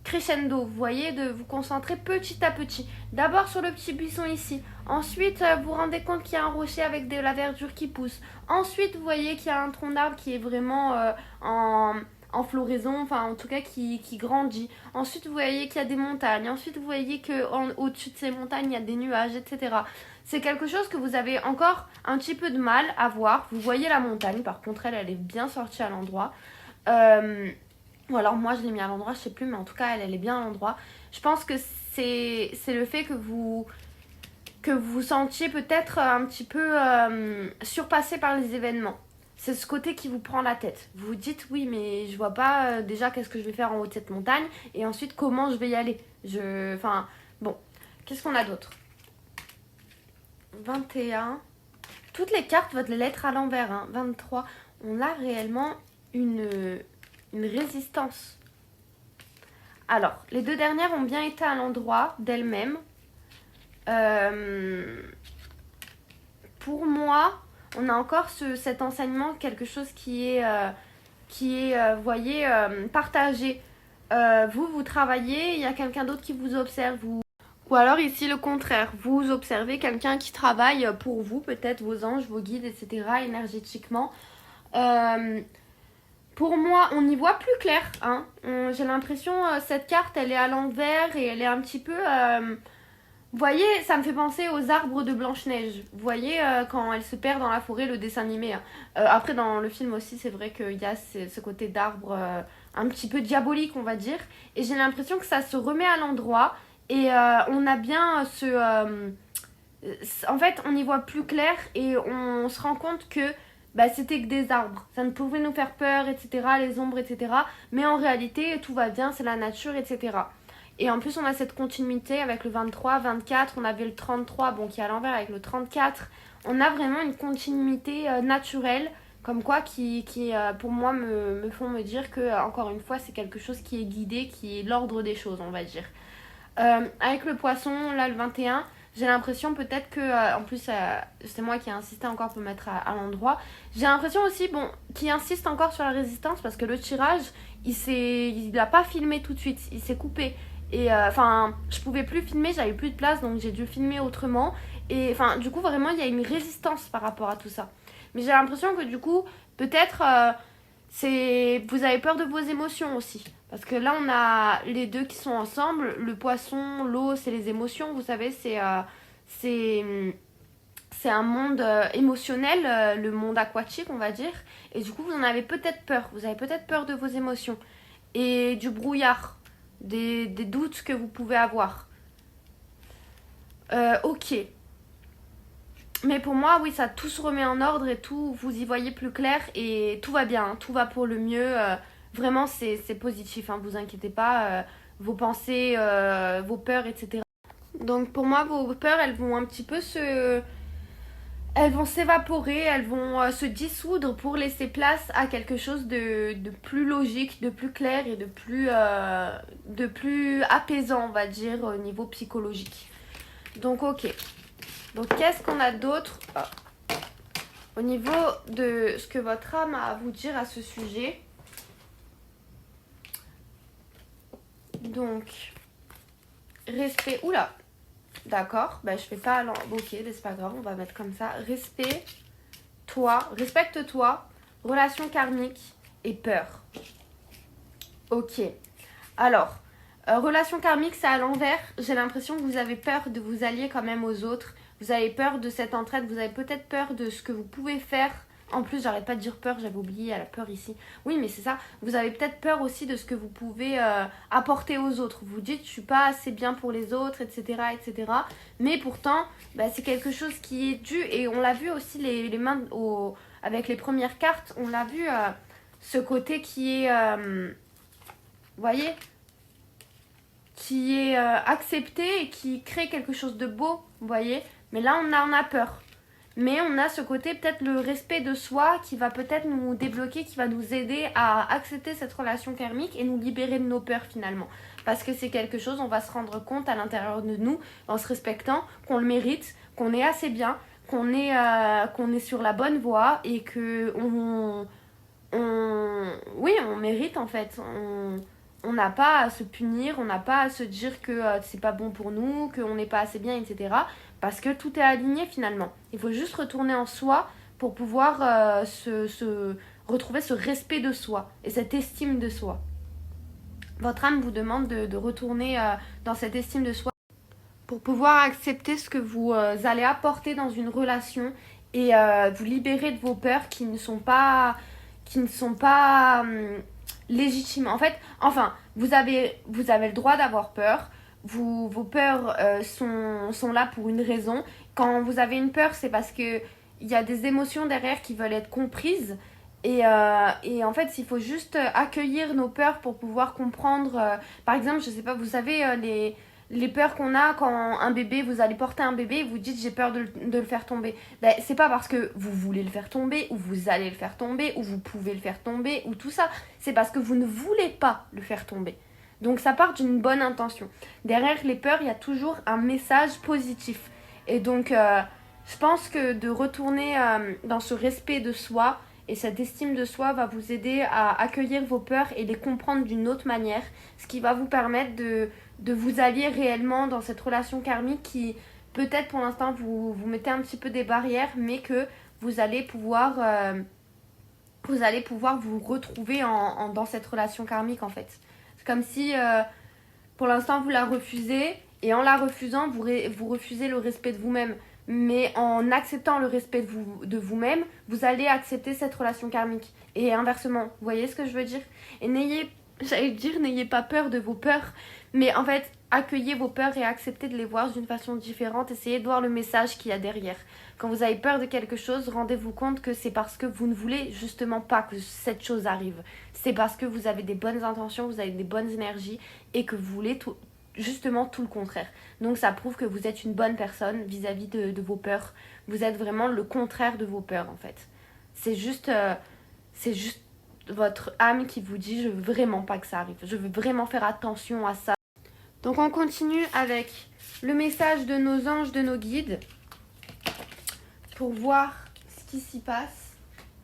crescendo, vous voyez, de vous concentrer petit à petit. D'abord sur le petit buisson ici. Ensuite, vous vous rendez compte qu'il y a un rocher avec de la verdure qui pousse. Ensuite, vous voyez qu'il y a un tronc d'arbre qui est vraiment en floraison, enfin en tout cas qui grandit. Ensuite, vous voyez qu'il y a des montagnes. Ensuite, vous voyez qu'au-dessus de ces montagnes, il y a des nuages, etc. C'est quelque chose que vous avez encore un petit peu de mal à voir. Vous voyez la montagne, par contre, elle est bien sortie à l'endroit. Ou alors moi je l'ai mis à l'endroit, je sais plus, mais en tout cas elle est bien à l'endroit. Je pense que c'est le fait que vous vous sentiez peut-être un petit peu surpassé par les événements. C'est ce côté qui vous prend la tête. Vous vous dites oui mais je vois pas déjà qu'est-ce que je vais faire en haut de cette montagne et ensuite comment je vais y aller. Enfin bon, qu'est-ce qu'on a d'autre? 21. Toutes les cartes vont les lettres à l'envers. 23. On a réellement une résistance. Alors, les deux dernières ont bien été à l'endroit d'elles-mêmes. Pour moi, on a encore cet enseignement, quelque chose qui est, vous voyez, partagé. Vous travaillez, il y a quelqu'un d'autre qui vous observe. Ou alors ici le contraire, vous observez quelqu'un qui travaille pour vous, peut-être vos anges, vos guides, etc. énergétiquement. Pour moi, on y voit plus clair. J'ai l'impression cette carte, elle est à l'envers et elle est un petit peu... vous voyez, ça me fait penser aux arbres de Blanche-Neige. Vous voyez, quand elle se perd dans la forêt, le dessin animé. Après, dans le film aussi, c'est vrai qu'il y a ce côté d'arbre un petit peu diabolique, on va dire. Et j'ai l'impression que ça se remet à l'endroit. Et on a bien en fait, on y voit plus clair et on se rend compte que c'était que des arbres. Ça ne pouvait nous faire peur, etc., les ombres, etc. Mais en réalité, tout va bien, c'est la nature, etc. Et en plus, on a cette continuité avec le 23, 24, on avait le 33, bon, qui est à l'envers avec le 34. On a vraiment une continuité naturelle, comme quoi, qui pour moi, me font me dire que, encore une fois, c'est quelque chose qui est guidé, qui est l'ordre des choses, on va dire. Avec le poisson, là, le 21, J'ai l'impression peut-être que, en plus, c'est moi qui ai insisté encore pour mettre à l'endroit. J'ai l'impression aussi, bon, qu'il insiste encore sur la résistance parce que le tirage, il a pas filmé tout de suite, il s'est coupé. Et enfin, je pouvais plus filmer, j'avais plus de place, donc j'ai dû filmer autrement. Et enfin, du coup, vraiment, il y a une résistance par rapport à tout ça. Mais j'ai l'impression que du coup, peut-être, vous avez peur de vos émotions aussi. Parce que là, on a les deux qui sont ensemble. Le poisson, l'eau, c'est les émotions. Vous savez, c'est, c'est un monde émotionnel, le monde aquatique, on va dire. Et du coup, vous en avez peut-être peur. Vous avez peut-être peur de vos émotions. Et du brouillard, des doutes que vous pouvez avoir. Ok. Mais pour moi, oui, ça tout se remet en ordre et tout, vous y voyez plus clair et tout va bien, hein, tout va pour le mieux. Vraiment, c'est positif, hein, vous inquiétez pas. Vos pensées, vos peurs, etc. Donc pour moi, vos peurs, elles vont un petit peu elles vont s'évaporer, elles vont se dissoudre pour laisser place à quelque chose de plus logique, de plus clair et de plus apaisant, on va dire, au niveau psychologique. Donc ok. Donc qu'est-ce qu'on a d'autre au niveau de ce que votre âme a à vous dire à ce sujet? Donc, respect. Oula, d'accord. Ben, je fais pas. Ok, c'est pas grave, on va mettre comme ça. Respect, toi, respecte-toi, relation karmique et peur. Ok. Alors, relation karmique, c'est à l'envers. J'ai l'impression que vous avez peur de vous allier quand même aux autres. Vous avez peur de cette entraide. Vous avez peut-être peur de ce que vous pouvez faire. En plus, j'arrête pas de dire peur, j'avais oublié la peur ici. Oui, mais c'est ça. Vous avez peut-être peur aussi de ce que vous pouvez apporter aux autres. Vous vous dites, je suis pas assez bien pour les autres, etc., etc. Mais pourtant, bah, c'est quelque chose qui est dû. Et on l'a vu aussi les mains avec les premières cartes. On l'a vu ce côté qui est, vous voyez, qui est accepté et qui crée quelque chose de beau, vous voyez. Mais là, on en a peur. Mais on a ce côté, peut-être le respect de soi qui va peut-être nous débloquer, qui va nous aider à accepter cette relation karmique et nous libérer de nos peurs finalement. Parce que c'est quelque chose, on va se rendre compte à l'intérieur de nous, en se respectant, qu'on le mérite, qu'on est assez bien, qu'on est sur la bonne voie et que oui, on mérite en fait. On n'a pas à se punir, on n'a pas à se dire que c'est pas bon pour nous, qu'on n'est pas assez bien, etc. Parce que tout est aligné finalement. Il faut juste retourner en soi pour pouvoir retrouver ce respect de soi et cette estime de soi. Votre âme vous demande de retourner dans cette estime de soi pour pouvoir accepter ce que vous allez apporter dans une relation et vous libérer de vos peurs qui ne sont pas légitimes. En fait, enfin, vous avez le droit d'avoir peur. Vos peurs sont là pour une raison. Quand vous avez une peur, c'est parce que il y a des émotions derrière qui veulent être comprises. Et en fait, il faut juste accueillir nos peurs pour pouvoir comprendre. Par exemple, je sais pas, vous savez, les peurs qu'on a quand un bébé, vous allez porter un bébé et vous dites j'ai peur de le faire tomber. Ben, c'est pas parce que vous voulez le faire tomber, ou vous allez le faire tomber, ou vous pouvez le faire tomber, ou tout ça. C'est parce que vous ne voulez pas le faire tomber. Donc ça part d'une bonne intention. Derrière les peurs, il y a toujours un message positif. Et donc, je pense que de retourner dans ce respect de soi et cette estime de soi va vous aider à accueillir vos peurs et les comprendre d'une autre manière, ce qui va vous permettre de vous allier réellement dans cette relation karmique qui, peut-être pour l'instant, vous mettez un petit peu des barrières, mais que vous allez pouvoir vous retrouver dans cette relation karmique en fait. C'est comme si pour l'instant vous la refusez et en la refusant vous refusez le respect de vous-même. Mais en acceptant le respect de vous-même, vous allez accepter cette relation karmique. Et inversement, vous voyez ce que je veux dire? Et n'ayez pas peur de vos peurs, mais en fait, accueillez vos peurs et acceptez de les voir d'une façon différente. Essayez de voir le message qu'il y a derrière. Quand vous avez peur de quelque chose, rendez-vous compte que c'est parce que vous ne voulez justement pas que cette chose arrive. C'est parce que vous avez des bonnes intentions, vous avez des bonnes énergies et que vous voulez justement tout le contraire. Donc ça prouve que vous êtes une bonne personne vis-à-vis de vos peurs. Vous êtes vraiment le contraire de vos peurs en fait. C'est juste votre âme qui vous dit je veux vraiment pas que ça arrive. Je veux vraiment faire attention à ça. Donc on continue avec le message de nos anges, de nos guides, pour voir ce qui s'y passe,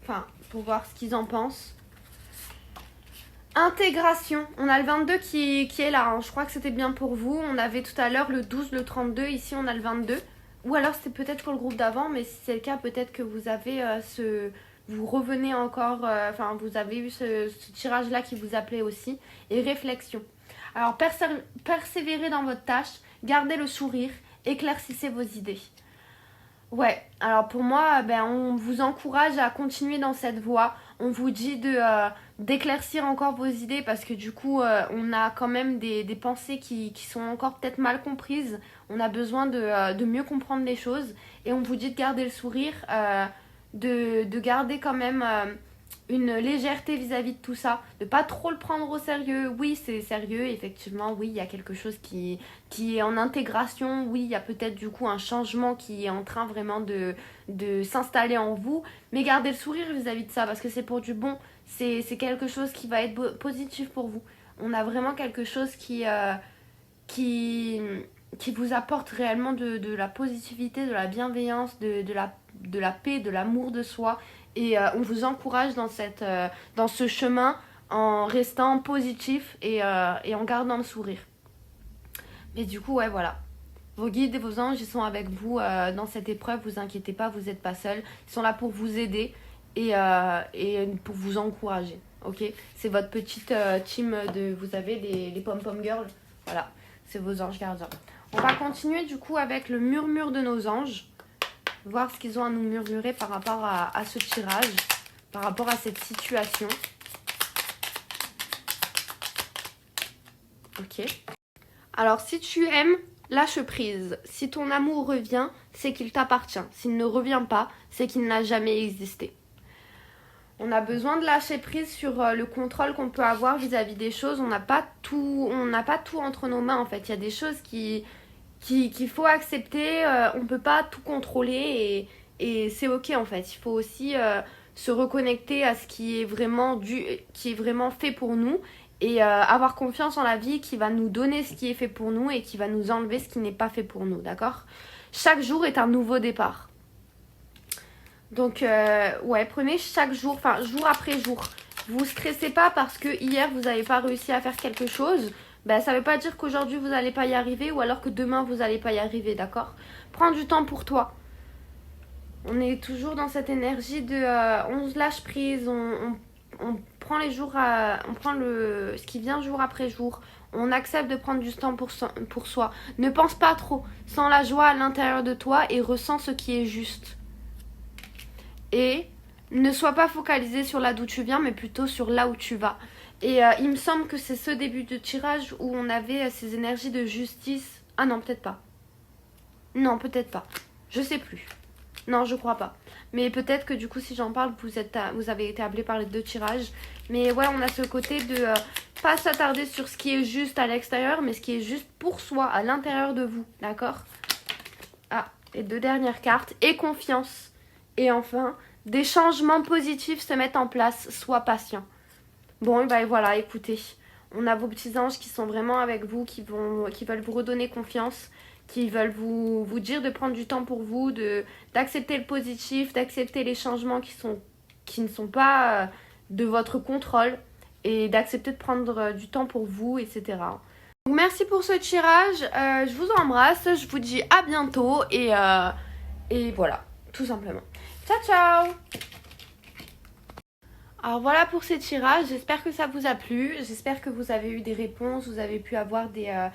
enfin, pour voir ce qu'ils en pensent. Intégration, on a le 22 qui est là, hein. Je crois que c'était bien pour vous. On avait tout à l'heure le 12, le 32, ici on a le 22. Ou alors c'était peut-être pour le groupe d'avant, mais si c'est le cas, peut-être que vous avez vous revenez encore, enfin vous avez eu ce tirage-là qui vous appelait aussi. Et réflexion. Alors persévérez dans votre tâche, gardez le sourire, éclaircissez vos idées. Ouais, alors pour moi, on vous encourage à continuer dans cette voie. On vous dit d'éclaircir encore vos idées parce que du coup, on a quand même des pensées qui sont encore peut-être mal comprises. On a besoin de mieux comprendre les choses. Et on vous dit de garder le sourire, de garder quand même une légèreté vis-à-vis de tout ça. De pas trop le prendre au sérieux. Oui, c'est sérieux, effectivement. Oui, il y a quelque chose qui est en intégration. Oui, il y a peut-être du coup un changement qui est en train vraiment de s'installer en vous. Mais gardez le sourire vis-à-vis de ça parce que c'est pour du bon. C'est quelque chose qui va être positif pour vous. On a vraiment quelque chose qui vous apporte réellement de la positivité, de la bienveillance, de la paix, de l'amour de soi. Et on vous encourage dans ce chemin en restant positif et en gardant le sourire. Mais du coup, ouais, voilà. Vos guides et vos anges, ils sont avec vous dans cette épreuve. Vous inquiétez pas, vous n'êtes pas seul. Ils sont là pour vous aider et pour vous encourager. Ok, c'est votre petite team vous avez les pom-pom girls. Voilà, c'est vos anges gardiens. On va continuer du coup avec le murmure de nos anges. Voir ce qu'ils ont à nous murmurer par rapport à ce tirage, par rapport à cette situation. Ok. Alors, si tu aimes, lâche prise. Si ton amour revient, c'est qu'il t'appartient. S'il ne revient pas, c'est qu'il n'a jamais existé. On a besoin de lâcher prise sur le contrôle qu'on peut avoir vis-à-vis des choses. On n'a pas tout entre nos mains en fait. Il y a des choses qu'il faut accepter. On ne peut pas tout contrôler et c'est ok en fait. Il faut aussi se reconnecter à ce qui est vraiment fait pour nous et avoir confiance en la vie qui va nous donner ce qui est fait pour nous et qui va nous enlever ce qui n'est pas fait pour nous, d'accord ? Chaque jour est un nouveau départ. Donc, ouais, prenez chaque jour, enfin, jour après jour. Vous stressez pas parce que hier, vous n'avez pas réussi à faire quelque chose. Ben, ça veut pas dire qu'aujourd'hui, vous n'allez pas y arriver ou alors que demain, vous n'allez pas y arriver, d'accord ? Prends du temps pour toi. On est toujours dans cette énergie on se lâche prise, on prend les jours, on prend ce qui vient jour après jour. On accepte de prendre du temps pour soi. Ne pense pas trop. Sens la joie à l'intérieur de toi et ressens ce qui est juste. Et ne sois pas focalisé sur là d'où tu viens, mais plutôt sur là où tu vas. Et il me semble que c'est ce début de tirage où on avait ces énergies de justice. Ah non, peut-être pas. Non, peut-être pas. Je sais plus. Non, je crois pas. Mais peut-être que du coup, si j'en parle, vous avez été appelé par les deux tirages. Mais ouais, on a ce côté de pas s'attarder sur ce qui est juste à l'extérieur, mais ce qui est juste pour soi, à l'intérieur de vous. D'accord ? Ah, et deux dernières cartes. Et confiance. Et enfin, des changements positifs se mettent en place. Sois patient. Bon, et ben voilà, écoutez. On a vos petits anges qui sont vraiment avec vous, qui veulent vous redonner confiance, qui veulent vous dire de prendre du temps pour vous, d'accepter le positif, d'accepter les changements qui ne sont pas de votre contrôle et d'accepter de prendre du temps pour vous, etc. Donc, merci pour ce tirage. Je vous embrasse. Je vous dis à bientôt et voilà, tout simplement. Ciao, ciao! Alors voilà pour ces tirages, j'espère que ça vous a plu, j'espère que vous avez eu des réponses, vous avez pu avoir des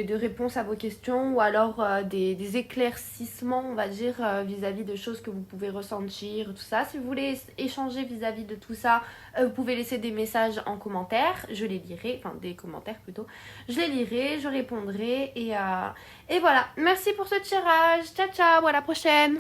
réponses à vos questions ou alors des éclaircissements, on va dire, vis-à-vis de choses que vous pouvez ressentir, tout ça. Si vous voulez échanger vis-à-vis de tout ça, vous pouvez laisser des messages en commentaire, je les lirai, enfin des commentaires plutôt, je les lirai, je répondrai et voilà. Merci pour ce tirage, ciao ciao, à la prochaine!